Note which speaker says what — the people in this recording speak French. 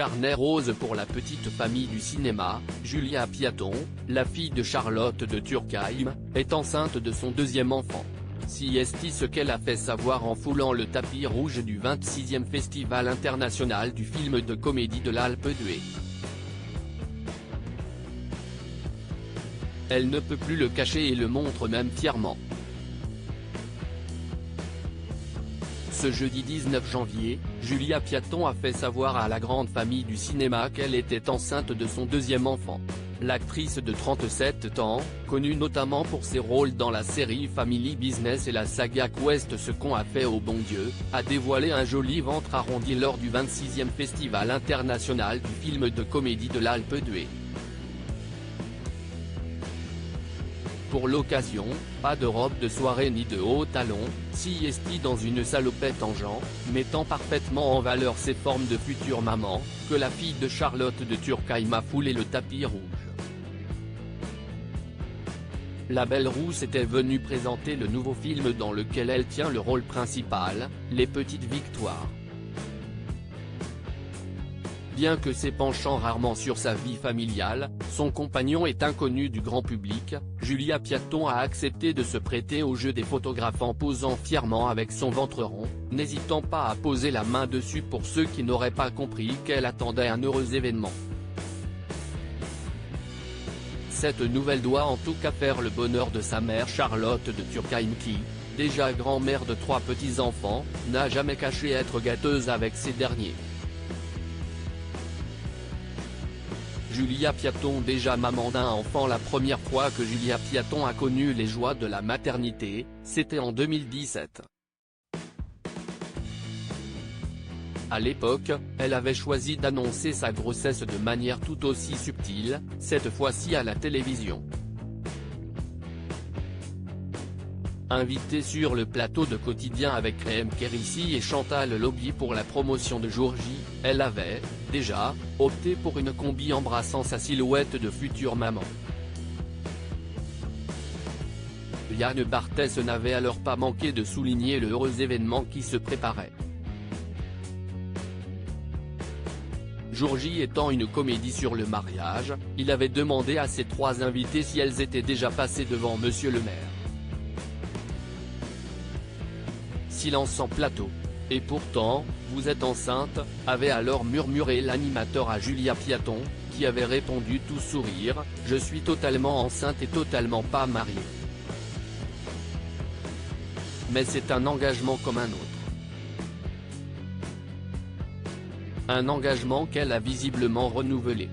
Speaker 1: carnet rose pour la petite famille du cinéma. Julia Piaton, la fille de Charlotte de Turckheim, est enceinte de son deuxième enfant. Si est ce qu'elle a fait savoir en foulant le tapis rouge du 26e Festival international du film de comédie de l'Alpe d'Huez. Elle ne peut plus le cacher et le montre même fièrement. Ce jeudi 19 janvier, Julia Piaton a fait savoir à la grande famille du cinéma qu'elle était enceinte de son deuxième enfant. L'actrice de 37 ans, connue notamment pour ses rôles dans la série Family Business et la saga Quest Ce qu'on a fait au bon Dieu, a dévoilé un joli ventre arrondi lors du 26e Festival international du film de comédie de l'Alpe d'Huez. Pour l'occasion, pas de robe de soirée ni de hauts talons, si est dans une salopette en jean, mettant parfaitement en valeur ses formes de future maman, que la fille de Charlotte de Turckheim a foulé le tapis rouge. La belle rousse était venue présenter le nouveau film dans lequel elle tient le rôle principal, Les Petites Victoires. Bien que s'épanchant rarement sur sa vie familiale, son compagnon est inconnu du grand public, Julia Piaton a accepté de se prêter au jeu des photographes en posant fièrement avec son ventre rond, n'hésitant pas à poser la main dessus pour ceux qui n'auraient pas compris qu'elle attendait un heureux événement. Cette nouvelle doit en tout cas faire le bonheur de sa mère Charlotte de Turckheim qui, déjà grand-mère de 3 petits-enfants, n'a jamais caché être gâteuse avec ces derniers. Julia Piaton, déjà maman d'un enfant. La première fois que Julia Piaton a connu les joies de la maternité, c'était en 2017. À l'époque, elle avait choisi d'annoncer sa grossesse de manière tout aussi subtile, cette fois-ci à la télévision. Invitée sur le plateau de Quotidien avec Réem Kérissi et Chantal Lobby pour la promotion de Jour J, elle avait, déjà, opté pour une combi embrassant sa silhouette de future maman. Yann Barthès n'avait alors pas manqué de souligner le heureux événement qui se préparait. Jour J étant une comédie sur le mariage, il avait demandé à ses 3 invités si elles étaient déjà passées devant Monsieur le maire. Silence en plateau. Et pourtant, vous êtes enceinte, avait alors murmuré l'animateur à Julia Piaton, qui avait répondu tout sourire, je suis totalement enceinte et totalement pas mariée. Mais c'est un engagement comme un autre. Un engagement qu'elle a visiblement renouvelé.